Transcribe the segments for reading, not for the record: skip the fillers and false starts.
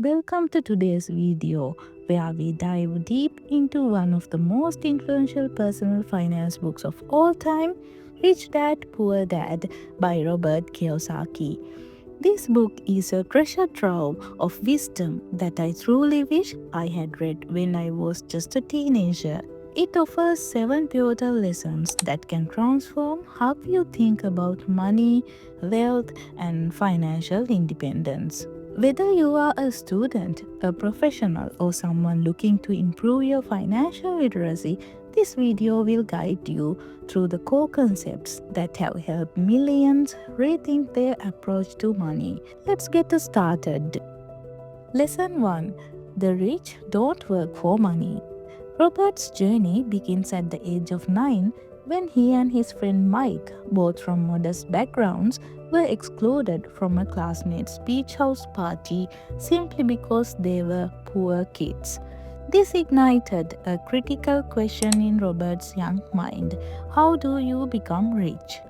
Welcome to today's video where we dive deep into one of the most influential personal finance books of all time, Rich Dad Poor Dad by Robert Kiyosaki. This book is a treasure trove of wisdom that I truly wish I had read when I was just a teenager. It offers 7 pivotal lessons that can transform how you think about money, wealth, and financial independence. Whether you are a student, a professional, or someone looking to improve your financial literacy, this video will guide you through the core concepts that have helped millions rethink their approach to money. Let's get started. Lesson 1: The rich don't work for money. Robert's journey begins at the age of 9 when he and his friend Mike, both from modest backgrounds, were excluded from a classmate's beach house party simply because they were poor kids. This ignited a critical question in Robert's young mind: how do you become rich?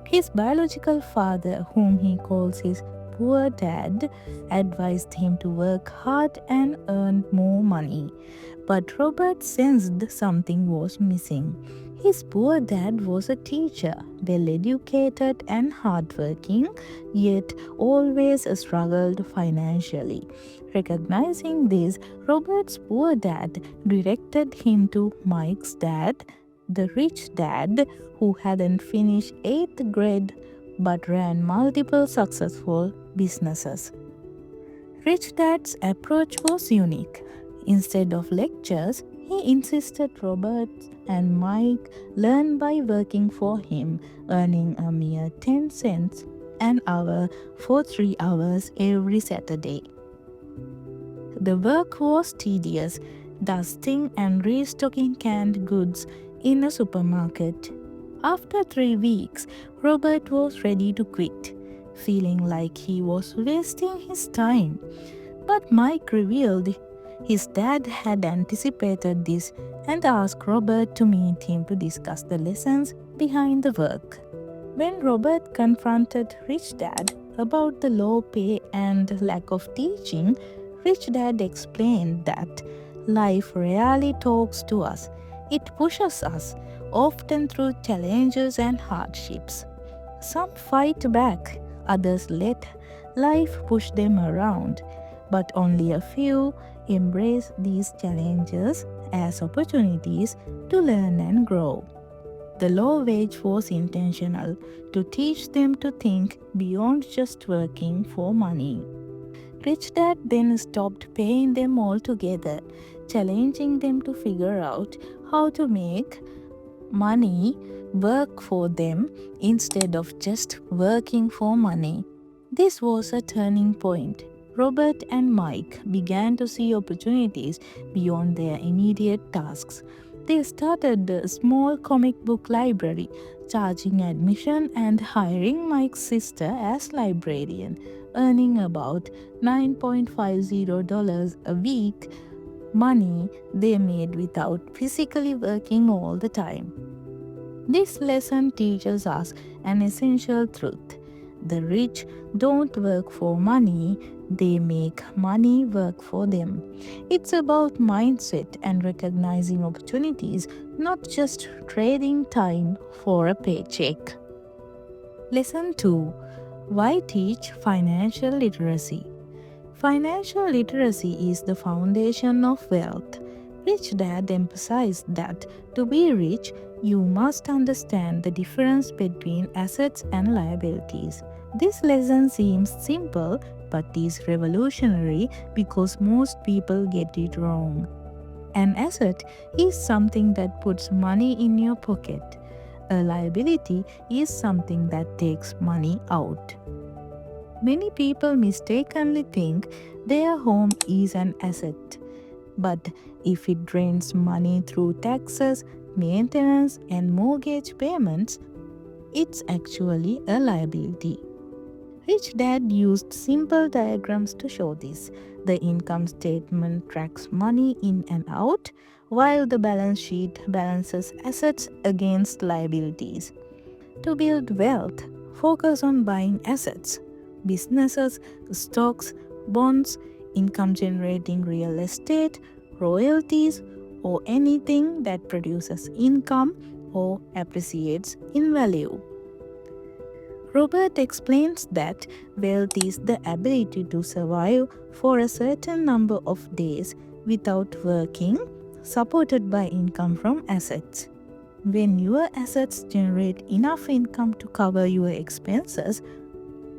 His biological father, whom he calls his poor dad, advised him to work hard and earn more money. But Robert sensed something was missing. His poor dad was a teacher, well educated and hardworking, yet always struggled financially. Recognizing this, Robert's poor dad directed him to Mike's dad, the rich dad who hadn't finished 8th grade but ran multiple successful businesses. Rich Dad's approach was unique. Instead of lectures, he insisted Robert and Mike learn by working for him, earning a mere 10 cents an hour for 3 hours every Saturday. The work was tedious, dusting and restocking canned goods in a supermarket. After 3 weeks, Robert was ready to quit, feeling like he was wasting his time. But Mike revealed his dad had anticipated this and asked Robert to meet him to discuss the lessons behind the work. When Robert confronted Rich Dad about the low pay and lack of teaching, Rich Dad explained that life rarely talks to us. It pushes us, often through challenges and hardships. Some fight back, others let life push them around, but only a few embrace these challenges as opportunities to learn and grow. The low wage was intentional to teach them to think beyond just working for money. Rich Dad then stopped paying them altogether, challenging them to figure out how to make money work for them instead of just working for money. This was a turning point. Robert and Mike began to see opportunities beyond their immediate tasks. They started a small comic book library, charging admission and hiring Mike's sister as librarian, earning about $9.50 a week, money they made without physically working all the time. This lesson teaches us an essential truth. The rich don't work for money, they make money work for them. It's about mindset and recognizing opportunities, not just trading time for a paycheck. Lesson 2: Why teach financial literacy? Financial literacy is the foundation of wealth. Rich Dad emphasized that to be rich, you must understand the difference between assets and liabilities. This lesson seems simple but is revolutionary because most people get it wrong. An asset is something that puts money in your pocket. A liability is something that takes money out. Many people mistakenly think their home is an asset. But if it drains money through taxes, maintenance, and mortgage payments, it's actually a liability. Rich Dad used simple diagrams to show this. The income statement tracks money in and out, while the balance sheet balances assets against liabilities. To build wealth, focus on buying assets, businesses, stocks, bonds, income generating real estate, royalties, or anything that produces income or appreciates in value. Robert explains that wealth is the ability to survive for a certain number of days without working, supported by income from assets. When your assets generate enough income to cover your expenses,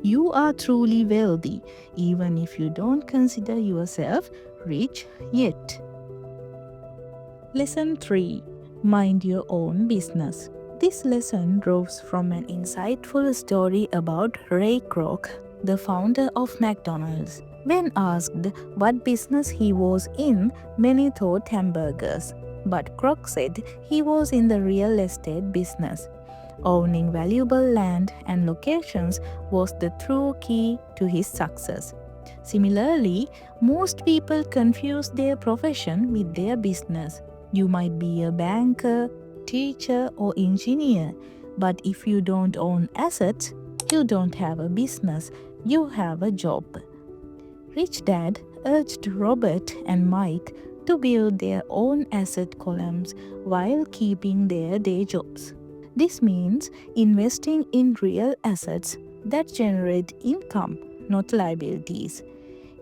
you are truly wealthy, even if you don't consider yourself rich yet. Lesson 3. Mind your own business. This lesson draws from an insightful story about Ray Kroc, the founder of McDonald's. When asked what business he was in, many thought hamburgers. But Kroc said he was in the real estate business. Owning valuable land and locations was the true key to his success. Similarly, most people confuse their profession with their business. You might be a banker, teacher, or engineer, but if you don't own assets, you don't have a business, you have a job. Rich Dad urged Robert and Mike to build their own asset columns while keeping their day jobs. This means investing in real assets that generate income, not liabilities.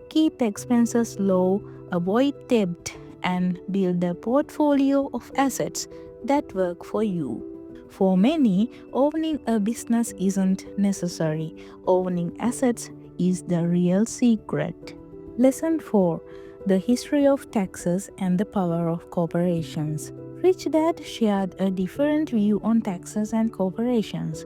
Keep expenses low, avoid debt, and build a portfolio of assets that work for you. For many, owning a business isn't necessary. Owning assets is the real secret. Lesson 4. The history of taxes and the power of corporations. Rich Dad shared a different view on taxes and corporations.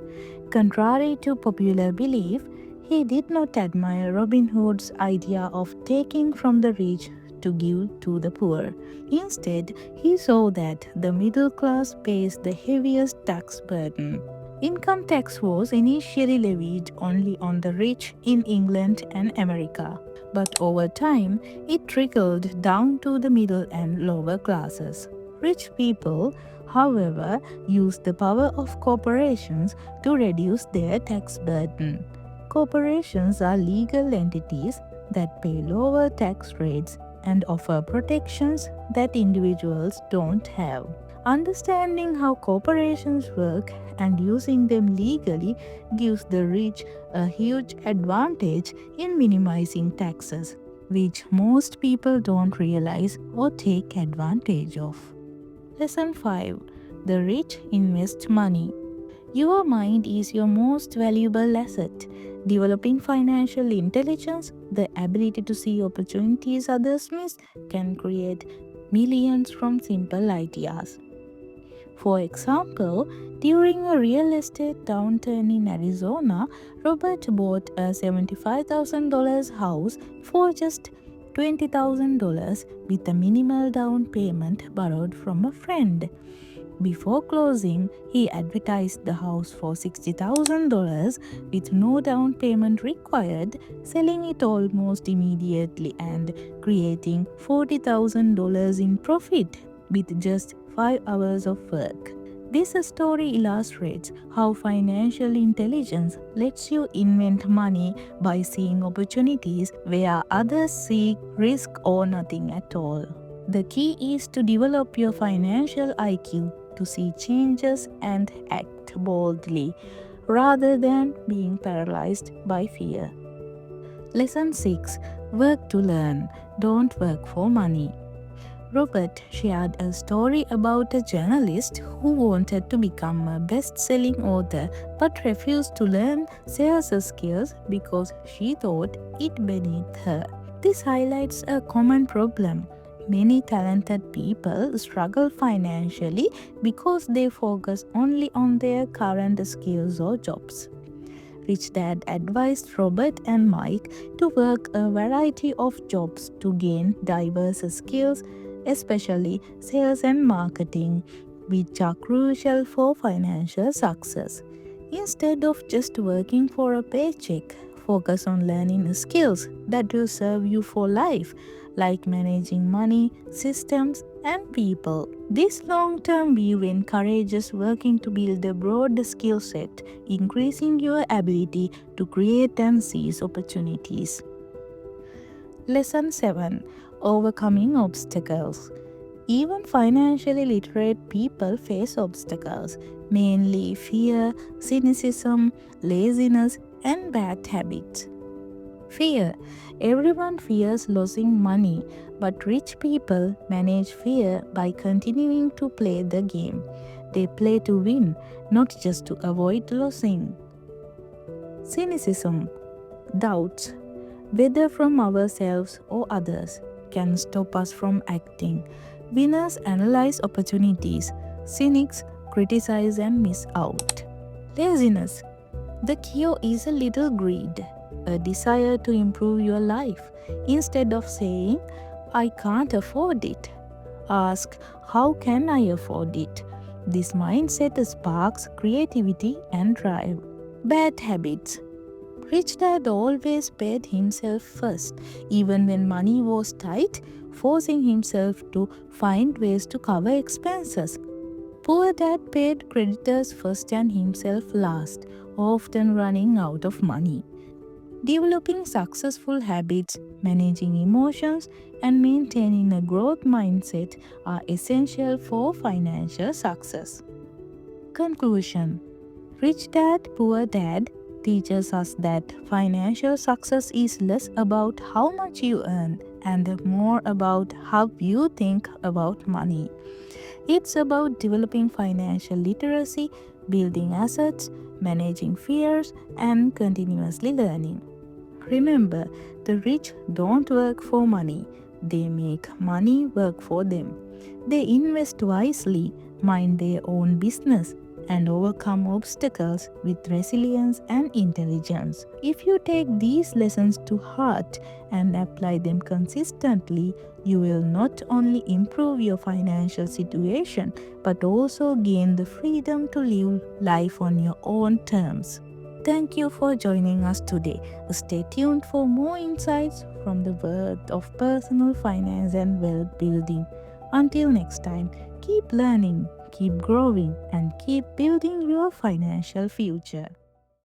Contrary to popular belief, he did not admire Robin Hood's idea of taking from the rich to give to the poor. Instead, he saw that the middle class pays the heaviest tax burden. Income tax was initially levied only on the rich in England and America, but over time it trickled down to the middle and lower classes. Rich people, however, used the power of corporations to reduce their tax burden. Corporations are legal entities that pay lower tax rates and offer protections that individuals don't have. Understanding how corporations work and using them legally gives the rich a huge advantage in minimizing taxes, which most people don't realize or take advantage of. Lesson 5. The rich invest money. Your mind is your most valuable asset. Developing financial intelligence, the ability to see opportunities others miss, can create millions from simple ideas. For example, during a real estate downturn in Arizona, Robert bought a $75,000 house for just $20,000 with a minimal down payment borrowed from a friend. Before closing, he advertised the house for $60,000 with no down payment required, selling it almost immediately and creating $40,000 in profit with just 5 hours of work. This story illustrates how financial intelligence lets you invent money by seeing opportunities where others see risk or nothing at all. The key is to develop your financial IQ to see changes and act boldly rather than being paralyzed by fear. Lesson 6. Work to learn. Don't work for money. Robert shared a story about a journalist who wanted to become a best-selling author but refused to learn sales skills because she thought it beneath her. This highlights a common problem. Many talented people struggle financially because they focus only on their current skills or jobs. Rich Dad advised Robert and Mike to work a variety of jobs to gain diverse skills, especially sales and marketing, which are crucial for financial success. Instead of just working for a paycheck, focus on learning skills that will serve you for life, like managing money, systems, and people. This long-term view encourages working to build a broad skill set, increasing your ability to create and seize opportunities. Lesson 7. Overcoming obstacles. Even financially literate people face obstacles, mainly fear, cynicism, laziness, and bad habits. Fear. Everyone fears losing money, but rich people manage fear by continuing to play the game. They play to win, not just to avoid losing. Cynicism. Doubts, whether from ourselves or others, can stop us from acting. Winners analyze opportunities, cynics criticize and miss out. Laziness. The cure is a little greed, a desire to improve your life. Instead of saying, I can't afford it, ask, how can I afford it? This mindset sparks creativity and drive. Bad habits. Rich Dad always paid himself first, even when money was tight, forcing himself to find ways to cover expenses. Poor Dad paid creditors first and himself last, often running out of money. Developing successful habits, managing emotions, and maintaining a growth mindset are essential for financial success. Conclusion. Rich Dad, Poor Dad teaches us that financial success is less about how much you earn and more about how you think about money. It's about developing financial literacy, building assets, managing fears, and continuously learning. Remember, the rich don't work for money, they make money work for them. They invest wisely, mind their own business, and overcome obstacles with resilience and intelligence. If you take these lessons to heart and apply them consistently, you will not only improve your financial situation but also gain the freedom to live life on your own terms. Thank you for joining us today. Stay tuned for more insights from the world of personal finance and wealth building. Until next time, keep learning, keep growing, and keep building your financial future.